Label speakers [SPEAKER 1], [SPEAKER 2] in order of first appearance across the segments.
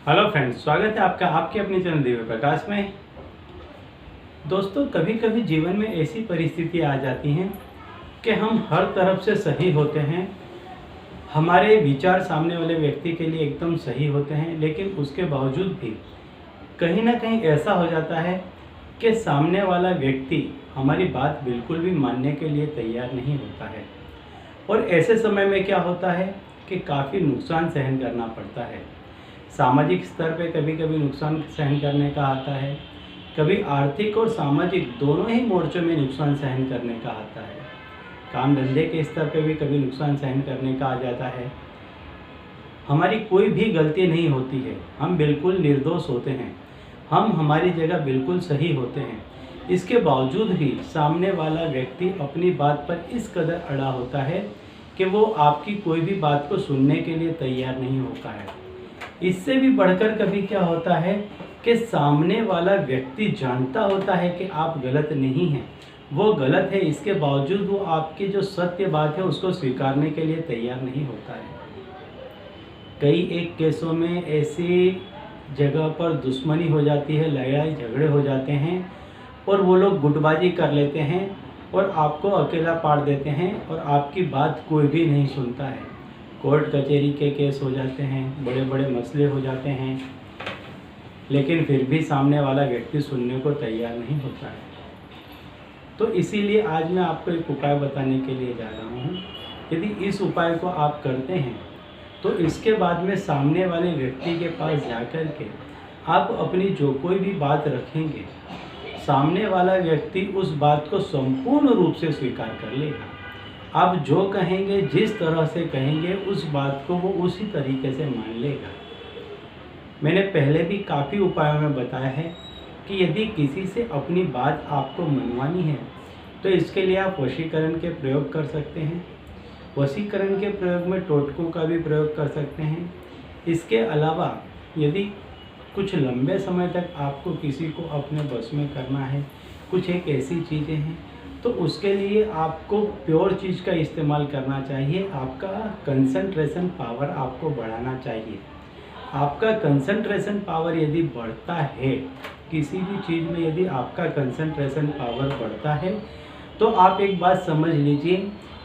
[SPEAKER 1] Hello friends, स्वागत है आपका आपके अपने चैनल दिव्य प्रकाश में। दोस्तों, कभी कभी जीवन में ऐसी परिस्थिति आ जाती हैं कि हम हर तरफ से सही होते हैं, हमारे विचार सामने वाले व्यक्ति के लिए एकदम सही होते हैं, लेकिन उसके बावजूद भी कहीं ना कहीं ऐसा हो जाता है कि सामने वाला व्यक्ति हमारी बात बिल्कुल भी मानने के लिए तैयार नहीं होता है। और ऐसे समय में क्या होता है कि काफ़ी नुकसान सहन करना पड़ता है। सामाजिक स्तर पे कभी कभी नुकसान सहन करने का आता है, कभी आर्थिक और सामाजिक दोनों ही मोर्चों में नुकसान सहन करने का आता है। काम धंधे के स्तर पे भी कभी नुकसान सहन करने का आ जाता है। हमारी कोई भी गलती नहीं होती है, हम बिल्कुल निर्दोष होते हैं, हम हमारी जगह बिल्कुल सही होते हैं। इसके बावजूद भी सामने वाला व्यक्ति अपनी बात पर इस कदर अड़ा होता है कि वो आपकी कोई भी बात को सुनने के लिए तैयार नहीं होता है। इससे भी बढ़कर कभी क्या होता है कि सामने वाला व्यक्ति जानता होता है कि आप गलत नहीं हैं, वो गलत है, इसके बावजूद वो आपकी जो सत्य बात है उसको स्वीकारने के लिए तैयार नहीं होता है। कई एक केसों में ऐसी जगह पर दुश्मनी हो जाती है, लड़ाई झगड़े हो जाते हैं और वो लोग गुटबाजी कर लेते हैं और आपको अकेला पार देते हैं और आपकी बात कोई भी नहीं सुनता है। कोर्ट कचहरी के केस हो जाते हैं, बड़े बड़े मसले हो जाते हैं, लेकिन फिर भी सामने वाला व्यक्ति सुनने को तैयार नहीं होता है। तो इसीलिए आज मैं आपको एक उपाय बताने के लिए जा रहा हूँ। यदि इस उपाय को आप करते हैं तो इसके बाद में सामने वाले व्यक्ति के पास जाकर के आप अपनी जो कोई भी बात रखेंगे, सामने वाला व्यक्ति उस बात को संपूर्ण रूप से स्वीकार कर लेगा। आप जो कहेंगे, जिस तरह से कहेंगे, उस बात को वो उसी तरीके से मान लेगा। मैंने पहले भी काफ़ी उपायों में बताया है कि यदि किसी से अपनी बात आपको मनवानी है तो इसके लिए आप वशीकरण के प्रयोग कर सकते हैं। वशीकरण के प्रयोग में टोटकों का भी प्रयोग कर सकते हैं। इसके अलावा यदि कुछ लंबे समय तक आपको किसी को अपने बस में करना है, कुछ एक ऐसी चीज़ें हैं, तो उसके लिए आपको प्योर चीज़ का इस्तेमाल करना चाहिए। आपका कंसंट्रेशन पावर आपको बढ़ाना चाहिए। आपका कंसंट्रेशन पावर यदि बढ़ता है, किसी भी चीज़ में यदि आपका कंसंट्रेशन पावर बढ़ता है, तो आप एक बात समझ लीजिए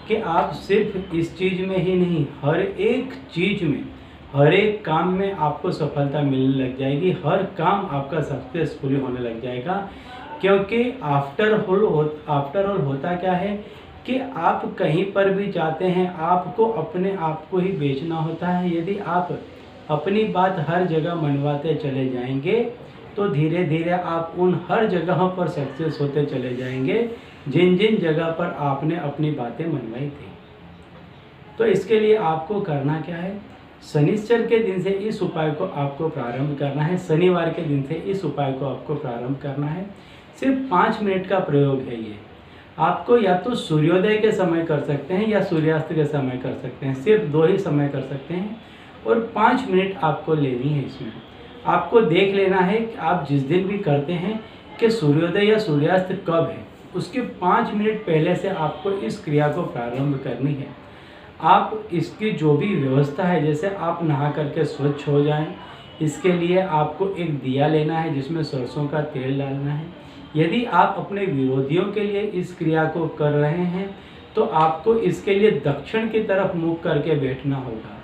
[SPEAKER 1] कि आप सिर्फ इस चीज़ में ही नहीं, हर एक चीज़ में, हर एक काम में आपको सफलता मिलने लग जाएगी। हर काम आपका सक्सेसफुली होने लग जाएगा। क्योंकि आफ्टर ऑल होता क्या है कि आप कहीं पर भी जाते हैं, आपको अपने आप को ही बेचना होता है। यदि आप अपनी बात हर जगह मनवाते चले जाएंगे तो धीरे धीरे आप उन हर जगह पर सक्सेस होते चले जाएंगे जिन जिन जगह पर आपने अपनी बातें मनवाई थी। तो इसके लिए आपको करना क्या है, शनिश्चर के दिन से इस उपाय को आपको प्रारंभ करना है। शनिवार के दिन से इस उपाय को आपको प्रारंभ करना है। सिर्फ 5 मिनट का प्रयोग है ये। आपको या तो सूर्योदय के समय कर सकते हैं या सूर्यास्त के समय कर सकते हैं, सिर्फ 2 ही समय कर सकते हैं और 5 मिनट आपको लेनी है। इसमें आपको देख लेना है कि आप जिस दिन भी करते हैं कि सूर्योदय या सूर्यास्त कब है, उसके 5 मिनट पहले से आपको इस क्रिया को प्रारंभ करनी है। आप इसकी जो भी व्यवस्था है, जैसे आप नहा करके स्वच्छ हो जाएं, इसके लिए आपको एक दिया लेना है जिसमें सरसों का तेल डालना है। यदि आप अपने विरोधियों के लिए इस क्रिया को कर रहे हैं तो आपको इसके लिए दक्षिण की तरफ मुख करके बैठना होगा।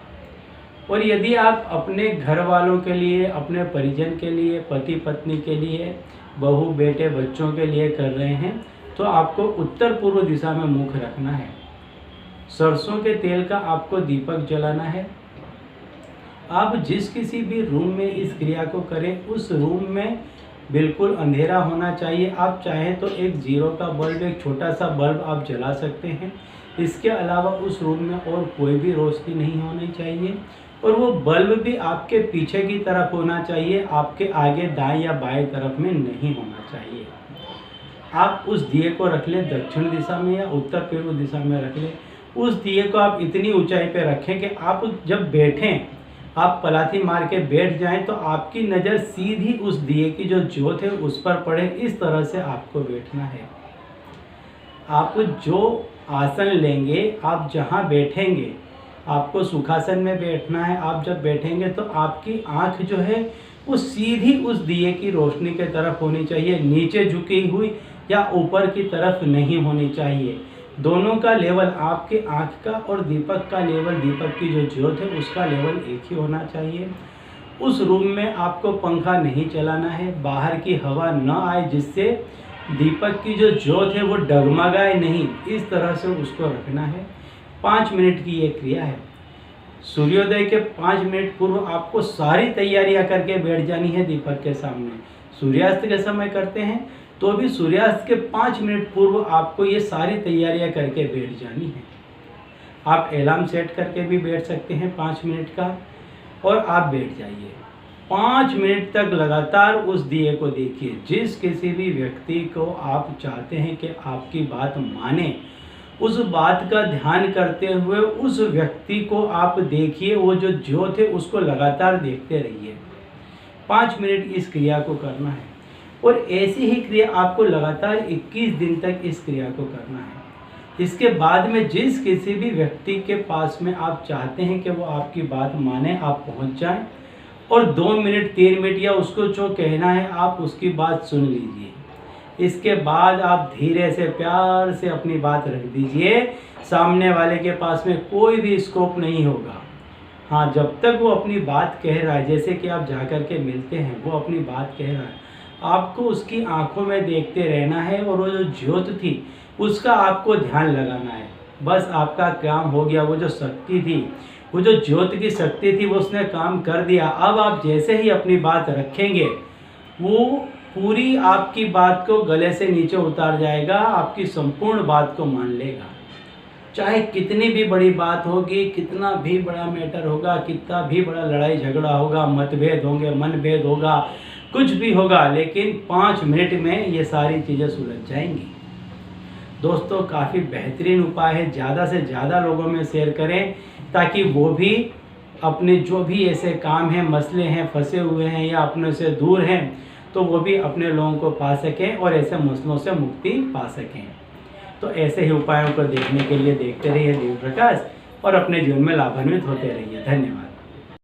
[SPEAKER 1] और यदि आप अपने घर वालों के लिए, अपने परिजन के लिए, पति पत्नी के लिए, बहू बेटे बच्चों के लिए कर रहे हैं तो आपको उत्तर पूर्व दिशा में मुख रखना है। सरसों के तेल का आपको दीपक जलाना है। आप जिस किसी भी रूम में इस क्रिया को करें, उस रूम में बिल्कुल अंधेरा होना चाहिए। आप चाहें तो एक जीरो का बल्ब, एक छोटा सा बल्ब आप जला सकते हैं। इसके अलावा उस रूम में और कोई भी रोशनी नहीं होनी चाहिए और वो बल्ब भी आपके पीछे की तरफ होना चाहिए, आपके आगे दाएं या बाएं तरफ में नहीं होना चाहिए। आप उस दिए को रख लें दक्षिण दिशा में या उत्तर पूर्व दिशा में रख लें। उस दिए को आप इतनी ऊंचाई पे रखें कि आप जब बैठें, आप पलाथी मार के बैठ जाएं तो आपकी नज़र सीधी उस दिए की जो ज्योत है उस पर पड़े। इस तरह से आपको बैठना है। आप जो आसन लेंगे, आप जहां बैठेंगे आपको सुखासन में बैठना है। आप जब बैठेंगे तो आपकी आंख जो है वो सीधी उस दिए की रोशनी के तरफ होनी चाहिए, नीचे झुकी हुई या ऊपर की तरफ नहीं होनी चाहिए। दोनों का लेवल, आपके आंख का और दीपक का लेवल, दीपक की जो ज्योत है उसका लेवल एक ही होना चाहिए। उस रूम में आपको पंखा नहीं चलाना है, बाहर की हवा न आए जिससे दीपक की जो ज्योत है वो डगमगाए नहीं, इस तरह से उसको रखना है। 5 मिनट की ये क्रिया है। सूर्योदय के 5 मिनट पूर्व आपको सारी तैयारियां करके बैठ जानी है दीपक के सामने। सूर्यास्त के समय करते हैं तो भी सूर्यास्त के 5 मिनट पूर्व आपको ये सारी तैयारियां करके बैठ जानी है। आप अलार्म सेट करके भी बैठ सकते हैं 5 मिनट का, और आप बैठ जाइए। 5 मिनट तक लगातार उस दिए को देखिए। जिस किसी भी व्यक्ति को आप चाहते हैं कि आपकी बात माने, उस बात का ध्यान करते हुए उस व्यक्ति को आप देखिए, वो जो ज्योत है उसको लगातार देखते रहिए। 5 मिनट इस क्रिया को करना है, और ऐसी ही क्रिया आपको लगातार 21 दिन तक इस क्रिया को करना है। इसके बाद में जिस किसी भी व्यक्ति के पास में आप चाहते हैं कि वो आपकी बात माने, आप पहुंच जाएं, और 2 मिनट 3 मिनट या उसको जो कहना है आप उसकी बात सुन लीजिए। इसके बाद आप धीरे से प्यार से अपनी बात रख दीजिए। सामने वाले के पास में कोई भी स्कोप नहीं होगा। हाँ, जब तक वो अपनी बात कह रहा है, जैसे कि आप जा कर के मिलते हैं, वो अपनी बात कह रहा है, आपको उसकी आंखों में देखते रहना है, और वो जो ज्योत थी उसका आपको ध्यान लगाना है। बस आपका काम हो गया। वो जो शक्ति थी, वो जो ज्योत की शक्ति थी, वो उसने काम कर दिया। अब आप जैसे ही अपनी बात रखेंगे, वो पूरी आपकी बात को गले से नीचे उतार जाएगा, आपकी संपूर्ण बात को मान लेगा। चाहे कितनी भी बड़ी बात होगी, कितना भी बड़ा मैटर होगा, कितना भी बड़ा लड़ाई झगड़ा होगा, मतभेद होंगे, मनभेद होगा, कुछ भी होगा, लेकिन 5 मिनट में ये सारी चीज़ें सुलझ जाएंगी। दोस्तों, काफ़ी बेहतरीन उपाय है। ज़्यादा से ज़्यादा लोगों में शेयर करें, ताकि वो भी अपने जो भी ऐसे काम हैं, मसले हैं, फंसे हुए हैं या अपने से दूर हैं, तो वो भी अपने लोगों को पा सकें और ऐसे मसलों से मुक्ति पा सकें। तो ऐसे ही उपायों को देखने के लिए देखते रहिए दिव्य प्रकाश, और अपने जीवन में लाभान्वित होते रहिए। धन्यवाद।